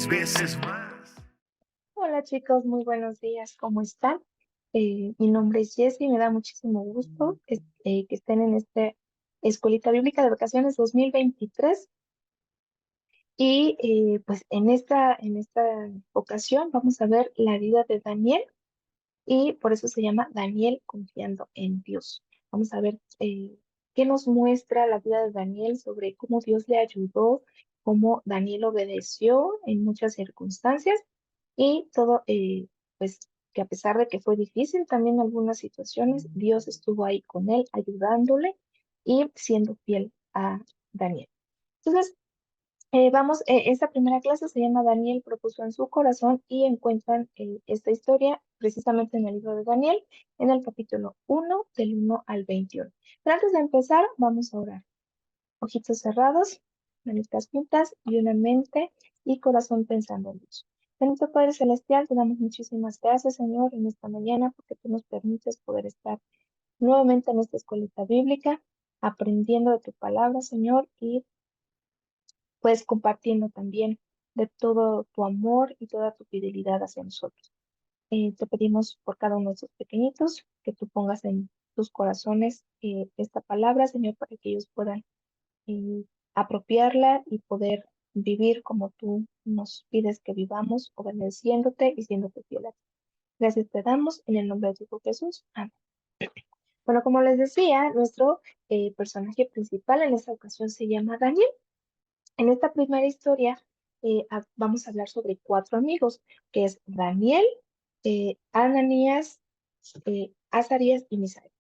veces más. Hola chicos, muy buenos días, ¿cómo están? Mi nombre es Jessie, me da muchísimo gusto que estén en esta Escuelita Bíblica de Vacaciones 2023 y pues en esta ocasión vamos a ver la vida de Daniel y por eso se llama Daniel confiando en Dios. Vamos a ver qué nos muestra la vida de Daniel sobre cómo Dios le ayudó, cómo Daniel obedeció en muchas circunstancias y todo, pues que a pesar de que fue difícil también en algunas situaciones, Dios estuvo ahí con él, ayudándole y siendo fiel a Daniel. Entonces, esta primera clase se llama Daniel propuso en su corazón y encuentran esta historia precisamente en el libro de Daniel, en el capítulo 1, del 1 al 21. Pero antes de empezar, vamos a orar. Ojitos cerrados, manitas juntas y una mente y corazón pensando en Dios. Bendito Padre Celestial, te damos muchísimas gracias, Señor, en esta mañana, porque tú nos permites poder estar nuevamente en esta escuelita bíblica, aprendiendo de tu palabra, Señor, y pues compartiendo también de todo tu amor y toda tu fidelidad hacia nosotros. Te pedimos por cada uno de estos pequeñitos que tú pongas en tus corazones esta palabra, Señor, para que ellos puedan apropiarla y poder vivir como tú nos pides que vivamos, obedeciéndote y siéndote fiel a ti. Gracias te damos en el nombre de tu Hijo Jesús. Amén. Bueno, como les decía, nuestro personaje principal en esta ocasión se llama Daniel. En esta primera historia vamos a hablar sobre cuatro amigos, que es Daniel, Ananías, Azarías y Misael.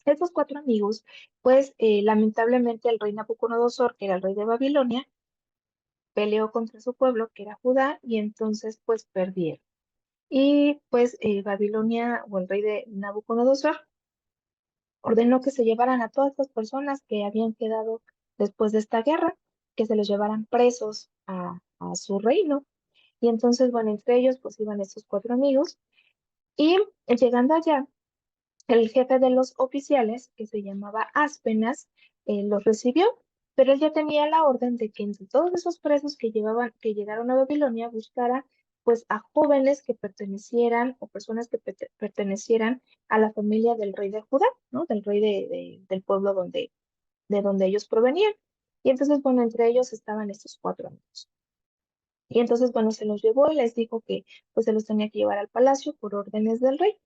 Estos cuatro amigos, pues lamentablemente el rey Nabucodonosor, que era el rey de Babilonia, peleó contra su pueblo, que era Judá, y entonces pues perdieron. Y pues Babilonia o el rey de Nabucodonosor ordenó que se llevaran a todas estas personas que habían quedado después de esta guerra, que se los llevaran presos a su reino. Y entonces, bueno, entre ellos pues iban estos cuatro amigos y llegando allá, el jefe de los oficiales, que se llamaba Aspenas, los recibió, pero él ya tenía la orden de que entre todos esos presos que llegaron a Babilonia, buscara pues a jóvenes que pertenecieran o personas que pertenecieran a la familia del rey de Judá, ¿no? Del rey del pueblo de donde ellos provenían. Y entonces, bueno, entre ellos estaban estos cuatro amigos. Y entonces, bueno, se los llevó y les dijo que pues se los tenía que llevar al palacio por órdenes del rey.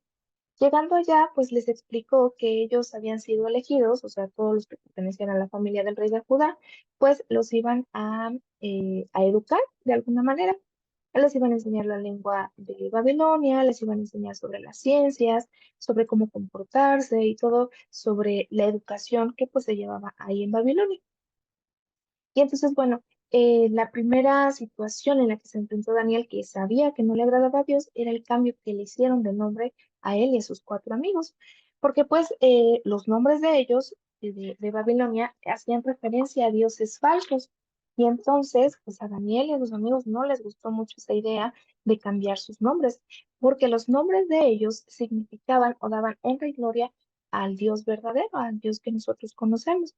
Llegando allá, pues les explicó que ellos habían sido elegidos, o sea, todos los que pertenecían a la familia del rey de Judá, pues los iban a educar de alguna manera. Les iban a enseñar la lengua de Babilonia, les iban a enseñar sobre las ciencias, sobre cómo comportarse y todo sobre la educación que pues se llevaba ahí en Babilonia. Y entonces, bueno, la primera situación en la que se enfrentó Daniel, que sabía que no le agradaba a Dios, era el cambio que le hicieron de nombre a él y a sus cuatro amigos, porque pues los nombres de ellos, de Babilonia, hacían referencia a dioses falsos. Y entonces, pues a Daniel y a sus amigos no les gustó mucho esa idea de cambiar sus nombres, porque los nombres de ellos significaban o daban honra y gloria al Dios verdadero, al Dios que nosotros conocemos.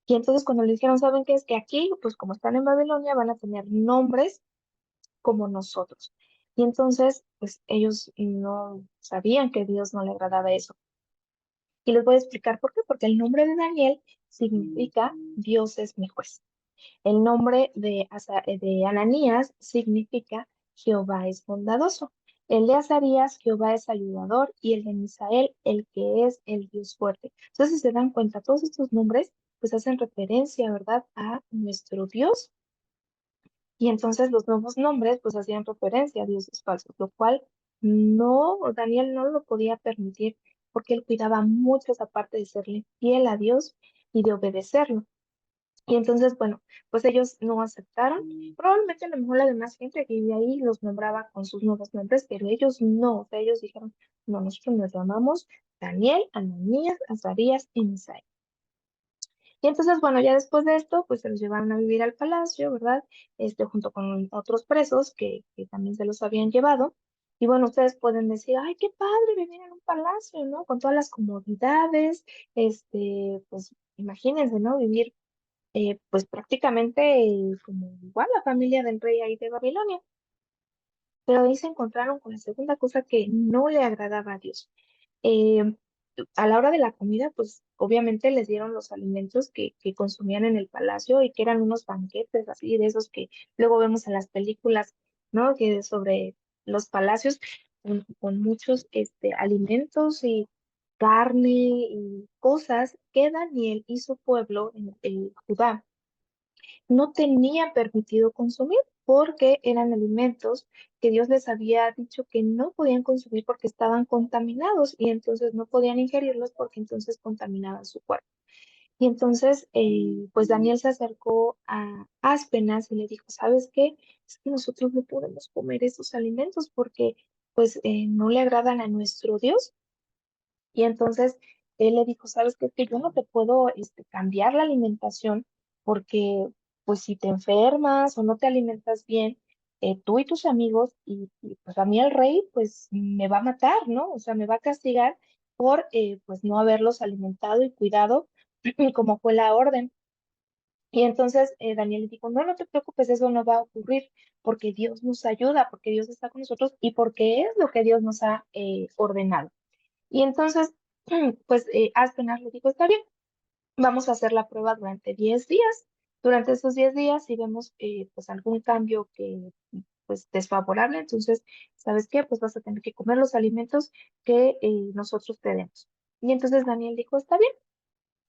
Y entonces cuando le dijeron, ¿saben qué? Es que aquí, pues como están en Babilonia, van a tener nombres como nosotros. Y entonces, pues ellos no sabían que a Dios no le agradaba eso. Y les voy a explicar por qué. Porque el nombre de Daniel significa Dios es mi juez. El nombre de Ananías significa Jehová es bondadoso. El de Azarías, Jehová es ayudador, y el de Misael, el que es el Dios fuerte. Entonces, si se dan cuenta, todos estos nombres, pues hacen referencia, ¿verdad?, a nuestro Dios. Y entonces los nuevos nombres, pues hacían referencia a dioses falsos, lo cual no, Daniel no lo podía permitir porque él cuidaba mucho esa parte de serle fiel a Dios y de obedecerlo. Y entonces, bueno, pues ellos no aceptaron. Probablemente a lo mejor la demás gente que vivía ahí los nombraba con sus nuevos nombres, pero ellos no. O sea, ellos dijeron, no, nosotros nos llamamos Daniel, Ananías, Azarías y Misael. Y entonces, bueno, ya después de esto, pues se los llevaron a vivir al palacio, ¿verdad? Junto con otros presos que también se los habían llevado. Y bueno, ustedes pueden decir, ay, qué padre vivir en un palacio, ¿no? Con todas las comodidades, pues imagínense, ¿no? Vivir pues prácticamente como igual la familia del rey ahí de Babilonia. Pero ahí se encontraron con la segunda cosa que no le agradaba a Dios. Eh, a la hora de la comida, pues obviamente les dieron los alimentos que consumían en el palacio y que eran unos banquetes así, de esos que luego vemos en las películas, ¿no? Que sobre los palacios con muchos alimentos y carne y cosas que Daniel y su pueblo en Judá no tenían permitido consumir porque eran alimentos que Dios les había dicho que no podían consumir porque estaban contaminados y entonces no podían ingerirlos porque entonces contaminaban su cuerpo. Y entonces, pues Daniel se acercó a Aspenas y le dijo, ¿sabes qué? Es que nosotros no podemos comer esos alimentos porque pues no le agradan a nuestro Dios. Y entonces él le dijo, ¿sabes qué? Es que yo no te puedo cambiar la alimentación porque pues si te enfermas o no te alimentas bien, tú y tus amigos pues a mí el rey pues me va a matar, ¿no? O sea, me va a castigar por pues no haberlos alimentado y cuidado como fue la orden. Y entonces Daniel le dijo, no, no te preocupes, eso no va a ocurrir porque Dios nos ayuda, porque Dios está con nosotros y porque es lo que Dios nos ha ordenado. Y entonces, pues Aspenar le dijo, está bien, vamos a hacer la prueba durante 10 días. Durante esos 10 días, si vemos pues algún cambio que pues desfavorable, entonces, ¿sabes qué? Pues vas a tener que comer los alimentos que nosotros te demos. Y entonces Daniel dijo, está bien,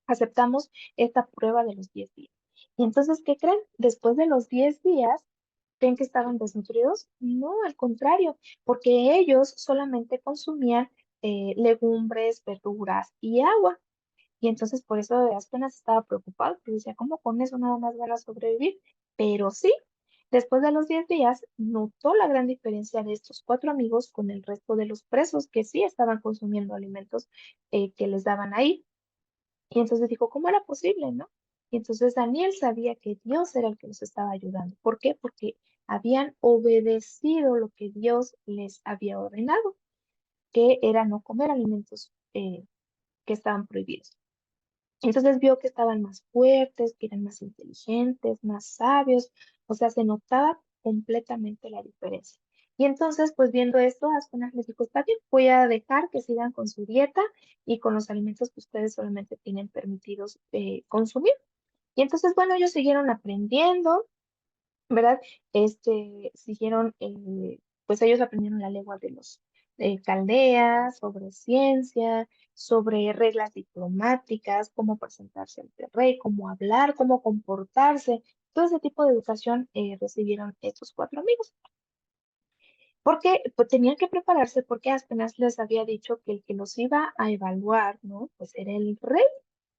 aceptamos esta prueba de los 10 días. Y entonces, ¿qué creen? Después de los 10 días, ¿creen que estaban desnutridos? No, al contrario, porque ellos solamente consumían legumbres, verduras y agua. Y entonces por eso apenas estaba preocupado, porque decía, ¿cómo con eso nada más van a sobrevivir? Pero sí, después de los 10 días, notó la gran diferencia de estos cuatro amigos con el resto de los presos que sí estaban consumiendo alimentos que les daban ahí. Y entonces dijo, ¿cómo era posible, no? Y entonces Daniel sabía que Dios era el que los estaba ayudando. ¿Por qué? Porque habían obedecido lo que Dios les había ordenado, que era no comer alimentos que estaban prohibidos. Entonces vio que estaban más fuertes, que eran más inteligentes, más sabios, o sea, se notaba completamente la diferencia. Y entonces, pues viendo esto, Aspenas les dijo, está bien, voy a dejar que sigan con su dieta y con los alimentos que ustedes solamente tienen permitidos consumir. Y entonces, bueno, ellos siguieron aprendiendo, ¿verdad? Siguieron, pues ellos aprendieron la lengua de los caldeas, sobre ciencia, sobre reglas diplomáticas, cómo presentarse ante el rey, cómo hablar, cómo comportarse. Todo ese tipo de educación recibieron estos cuatro amigos. Porque pues, tenían que prepararse porque apenas les había dicho que el que los iba a evaluar, ¿no? Pues era el rey.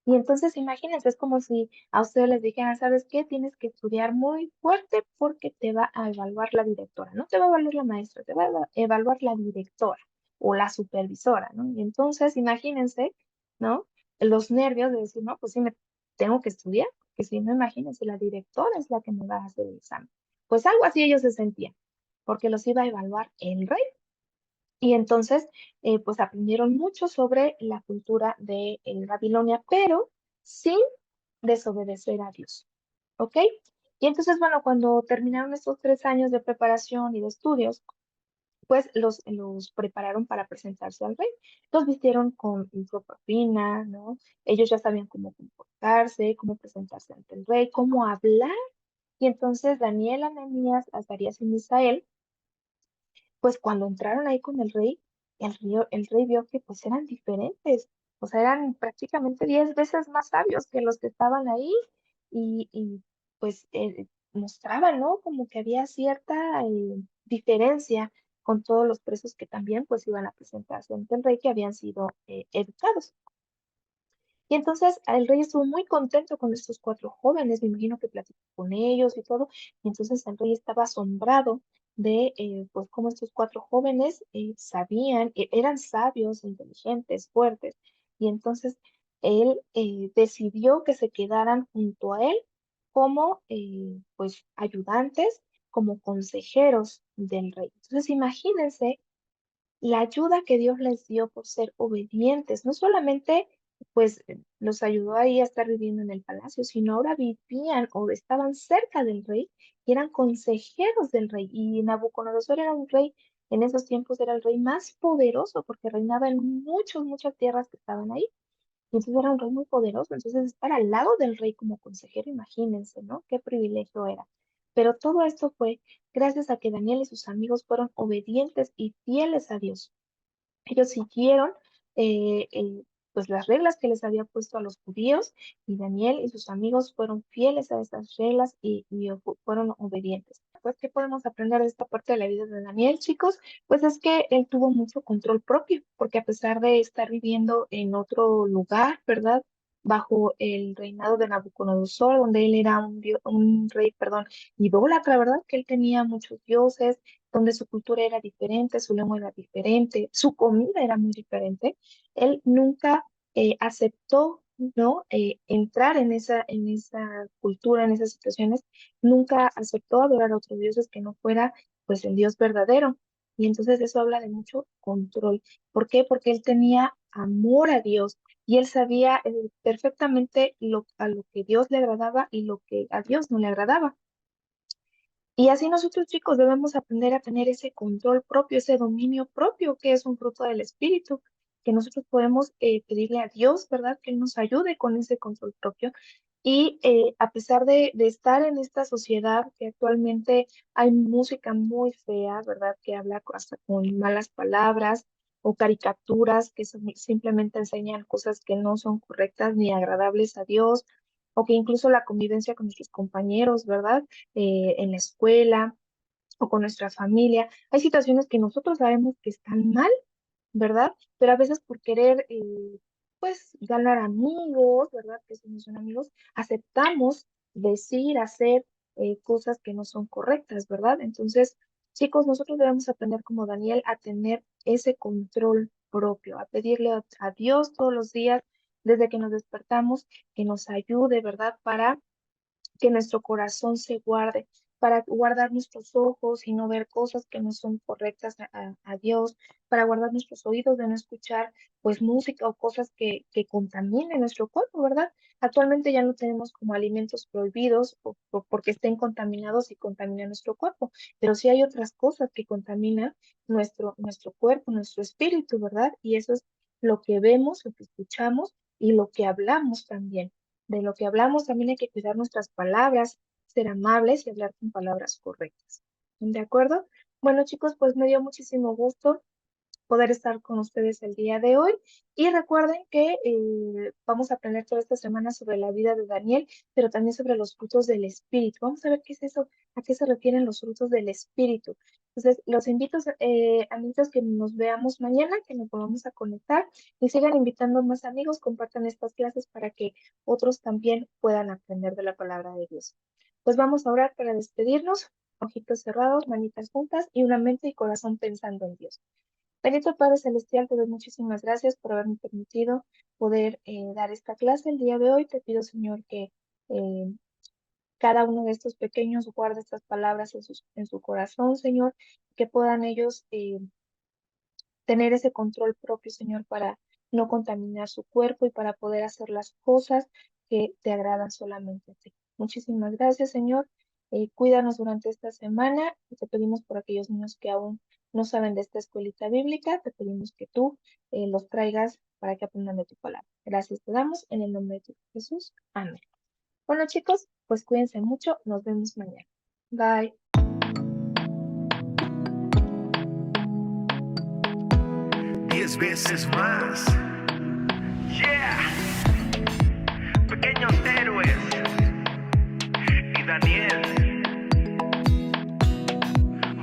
Y entonces imagínense, es como si a ustedes les dijeran, ¿sabes qué? Tienes que estudiar muy fuerte porque te va a evaluar la directora. No te va a evaluar la maestra, te va a evaluar la directora o la supervisora, ¿no? Y entonces imagínense, ¿no? Los nervios de decir, no, pues sí, me tengo que estudiar, porque si no, imagínense, la directora es la que me va a hacer el examen. Pues algo así ellos se sentían, porque los iba a evaluar el rey. Y entonces, pues aprendieron mucho sobre la cultura de Babilonia, pero sin desobedecer a Dios. ¿Ok? Y entonces, bueno, cuando terminaron estos 3 años de preparación y de estudios, pues los prepararon para presentarse al rey. Los vistieron con ropa fina, ¿no? Ellos ya sabían cómo comportarse, cómo presentarse ante el rey, cómo hablar. Y entonces Daniel, Ananías, Azarías y Misael pues cuando entraron ahí con el rey vio que pues eran diferentes, o sea, eran prácticamente 10 veces más sabios que los que estaban ahí y pues mostraban, ¿no? Como que había cierta diferencia con todos los presos que también pues iban a presentarse ante el rey que habían sido educados. Y entonces el rey estuvo muy contento con estos cuatro jóvenes, me imagino que platicó con ellos y todo, y entonces el rey estaba asombrado de pues cómo estos cuatro jóvenes sabían, eran sabios, inteligentes, fuertes, y entonces él decidió que se quedaran junto a él como pues ayudantes, como consejeros del rey. Entonces imagínense la ayuda que Dios les dio por ser obedientes, no solamente pues los ayudó ahí a estar viviendo en el palacio, sino ahora vivían o estaban cerca del rey y eran consejeros del rey. Y Nabucodonosor era un rey, en esos tiempos era el rey más poderoso porque reinaba en muchas tierras que estaban ahí. Y entonces era un rey muy poderoso. Entonces estar al lado del rey como consejero, imagínense, ¿no? Qué privilegio era. Pero todo esto fue gracias a que Daniel y sus amigos fueron obedientes y fieles a Dios. Ellos siguieron eh, eh, pues las reglas que les había puesto a los judíos y Daniel y sus amigos fueron fieles a esas reglas y fueron obedientes. Pues, ¿qué podemos aprender de esta parte de la vida de Daniel, chicos? Pues es que él tuvo mucho control propio, porque a pesar de estar viviendo en otro lugar, ¿verdad? Bajo el reinado de Nabucodonosor, donde él era un rey, perdón, idólatra, ¿verdad? Que él tenía muchos dioses, donde su cultura era diferente, su lengua era diferente, su comida era muy diferente, él nunca aceptó, ¿no? Entrar en esa cultura, en esas situaciones, nunca aceptó adorar a otros dioses que no fuera, pues, el Dios verdadero. Y entonces eso habla de mucho control. ¿Por qué? Porque él tenía amor a Dios y él sabía perfectamente a lo que Dios le agradaba y lo que a Dios no le agradaba. Y así nosotros, chicos, debemos aprender a tener ese control propio, ese dominio propio, que es un fruto del Espíritu, que nosotros podemos pedirle a Dios, ¿verdad? Que Él nos ayude con ese control propio. Y a pesar de estar en esta sociedad que actualmente hay música muy fea, ¿verdad? Que habla hasta con malas palabras o caricaturas que simplemente enseñan cosas que no son correctas ni agradables a Dios, o que incluso la convivencia con nuestros compañeros, ¿verdad? En la escuela o con nuestra familia. Hay situaciones que nosotros sabemos que están mal, ¿verdad? Pero a veces por querer, pues, ganar amigos, ¿verdad? Que si no son amigos, aceptamos decir, hacer cosas que no son correctas, ¿verdad? Entonces, chicos, nosotros debemos aprender como Daniel a tener ese control propio, a pedirle a Dios todos los días, desde que nos despertamos, que nos ayude, ¿verdad? Para que nuestro corazón se guarde, para guardar nuestros ojos y no ver cosas que no son correctas a Dios, para guardar nuestros oídos de no escuchar pues música o cosas que contaminen nuestro cuerpo, ¿verdad? Actualmente ya no tenemos como alimentos prohibidos o porque estén contaminados y contaminan nuestro cuerpo, pero sí hay otras cosas que contaminan nuestro cuerpo, nuestro espíritu, ¿verdad? Y eso es lo que vemos, lo que escuchamos y lo que hablamos también. De lo que hablamos también hay que cuidar nuestras palabras, ser amables y hablar con palabras correctas. ¿De acuerdo? Bueno, chicos, pues me dio muchísimo gusto poder estar con ustedes el día de hoy. Y recuerden que vamos a aprender toda esta semana sobre la vida de Daniel, pero también sobre los frutos del Espíritu. Vamos a ver qué es eso, a qué se refieren los frutos del Espíritu. Entonces, los invito, amigos, que nos veamos mañana, que nos volvamos a conectar y sigan invitando más amigos, compartan estas clases para que otros también puedan aprender de la palabra de Dios. Pues vamos a orar para despedirnos, ojitos cerrados, manitas juntas y una mente y corazón pensando en Dios. Bendito Padre Celestial, te doy muchísimas gracias por haberme permitido poder dar esta clase el día de hoy. Te pido, Señor, que eh, cada uno de estos pequeños guarde estas palabras en su corazón, Señor, que puedan ellos tener ese control propio, Señor, para no contaminar su cuerpo y para poder hacer las cosas que te agradan solamente a ti. Muchísimas gracias, Señor. Cuídanos durante esta semana y te pedimos por aquellos niños que aún no saben de esta escuelita bíblica, te pedimos que tú los traigas para que aprendan de tu palabra. Gracias te damos en el nombre de tu Hijo Jesús. Amén. Bueno, chicos, pues cuídense mucho. Nos vemos mañana. Bye. 10 veces más. Yeah. Pequeños héroes. Y Daniel.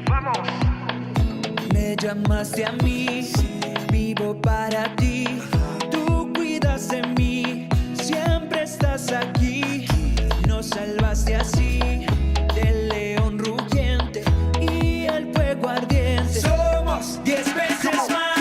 Vamos. Me llamaste a mí, vivo para ti. Tú cuidas de mí, siempre estás aquí. Nos salvaste así del león rugiente y el fuego ardiente. Somos 10 veces más.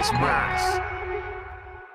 veces más.